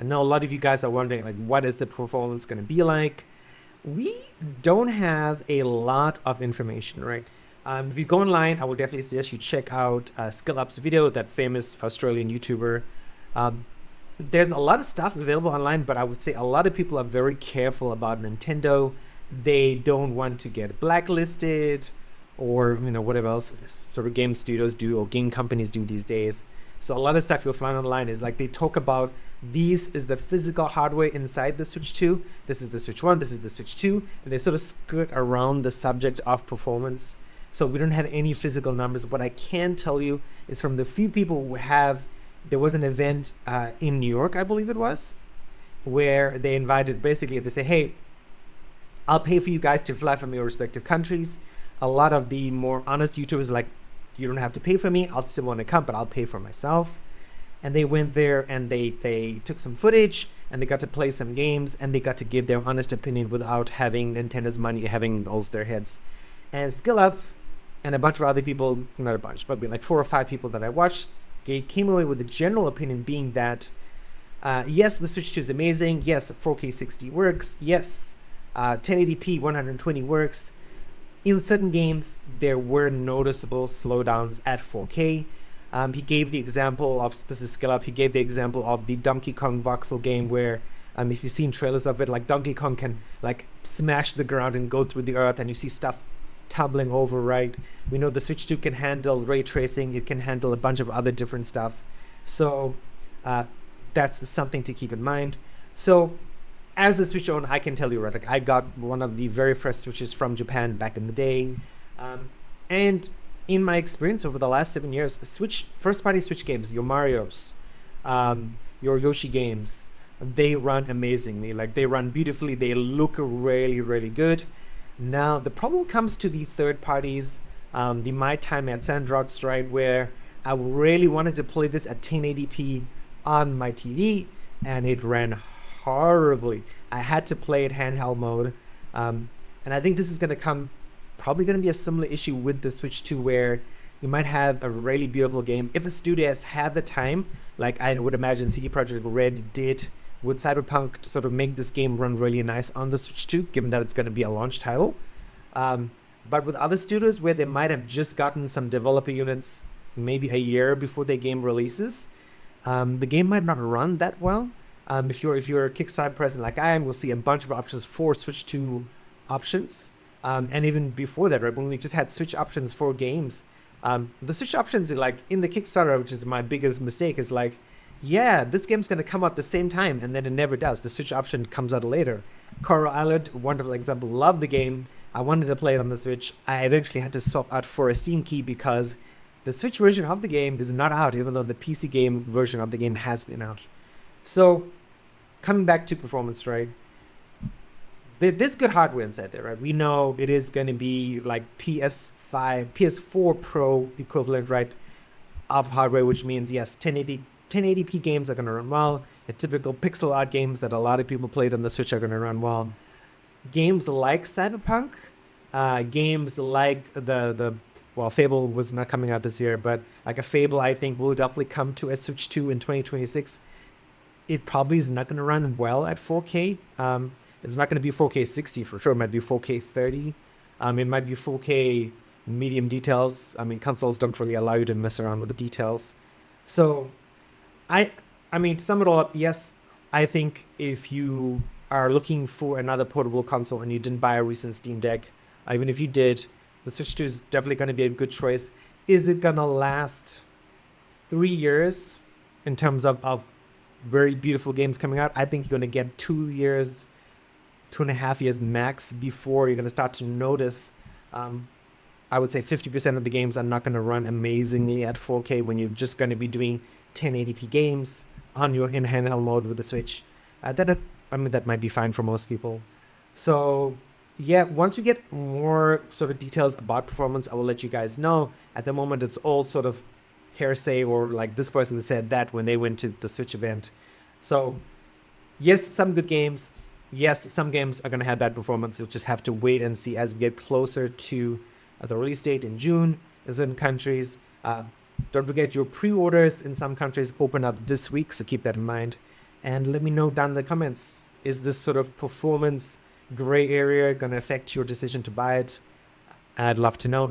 I know a lot of you guys are wondering, like, what is the performance going to be like? We don't have a lot of information, right? If you go online, I would definitely suggest you check out 𝙎𝙪𝙥𝙥𝙎, video, that famous Australian YouTuber. Um, there's a lot of stuff available online, but I would say a lot of people are very careful about Nintendo. They don't want to get blacklisted, or whatever else sort of game studios do or game companies do these days. So a lot of stuff you'll find online is like they talk about, these is the physical hardware inside the Switch 2, this is the Switch 1, this is the Switch 2, and they sort of skirt around the subject of performance. So we don't have any physical numbers. What I can tell you is from the few people who have, there was an event in New York, I believe it was, where they invited, basically they say, hey, I'll pay for you guys to fly from your respective countries. A lot of the more honest YouTubers are like, you don't have to pay for me, I'll still want to come, but I'll pay for myself. And they went there and they took some footage and they got to play some games and they got to give their honest opinion without having Nintendo's money having all their heads. And 𝙎𝙪𝙥𝙥 and a bunch of other people, not a bunch, but like 4 or 5 people that I watched, they came away with the general opinion being that yes, the Switch 2 is amazing, yes, 4K 60 works, yes, 1080p 120 works. In certain games, there were noticeable slowdowns at 4K. He gave the example of, this is 𝙎𝙪𝙥𝙥, he gave the example of the Donkey Kong voxel game where, if you've seen trailers of it, like Donkey Kong can like smash the ground and go through the earth and you see stuff tumbling over, right? We know the Switch 2 can handle ray tracing, it can handle a bunch of other different stuff. So that's something to keep in mind. So as a Switch owner, I can tell you, right, like I got one of the very first Switches from Japan back in the day. And in my experience over the last 7 years, Switch, first-party Switch games, your Marios, your Yoshi games, they run amazingly. Like they run beautifully, they look really, really good. Now, the problem comes to the third parties, the My Time at Sandrox, right, where I really wanted to play this at 1080p on my TV, and it ran horribly. I had to play it handheld mode, and I think this is going to come, probably going to be a similar issue with the Switch 2, where you might have a really beautiful game. If a studio has had the time, like I would imagine CD Projekt Red did with Cyberpunk, to sort of make this game run really nice on the Switch 2, given that it's going to be a launch title. But with other studios where they might have just gotten some developer units maybe a year before their game releases, the game might not run that well. If you're a Kickstarter person like I am, we'll see a bunch of options for Switch 2 options. And even before that, right, when we just had Switch options for games, the Switch options, like in the Kickstarter, which is my biggest mistake, is like, yeah, this game's going to come out the same time, and then it never does. The Switch option comes out later. Coral Island, wonderful example, love the game. I wanted to play it on the Switch. I eventually had to swap out for a Steam key because the Switch version of the game is not out, even though the PC game version of the game has been out. So, coming back to performance, right? There's good hardware inside there, right? We know it is going to be like PS4 Pro equivalent, right, of hardware, which means, yes, 1080p games are going to run well. The typical pixel art games that a lot of people played on the Switch are going to run well. Games like Cyberpunk, games like well, Fable was not coming out this year, but like a Fable, I think, will definitely come to a Switch 2 in 2026. It probably is not going to run well at 4K. It's not going to be 4K 60 for sure. It might be 4K 30. It might be 4K medium details. I mean, consoles don't really allow you to mess around with the details. So I mean, to sum it all up, yes, I think if you are looking for another portable console and you didn't buy a recent Steam Deck, even if you did, the Switch 2 is definitely going to be a good choice. Is it going to last 3 years in terms of very beautiful games coming out? I think you're going to get 2 years, 2.5 years max before you're going to start to notice. I would say 50% of the games are not going to run amazingly at 4K when you're just going to be doing 1080p games on your in handheld mode with the Switch. That might be fine for most people. So yeah, once we get more sort of details about performance, I will let you guys know. At the moment, it's all sort of hearsay, or like this person said that when they went to the Switch event. So yes, some good games. Yes, some games are going to have bad performance. You'll just have to wait and see as we get closer to the release date in June in certain countries. Don't forget your pre-orders in some countries open up this week, so keep that in mind. and let me know down in the comments. Is this sort of performance gray area going to affect your decision to buy it? I'd love to know.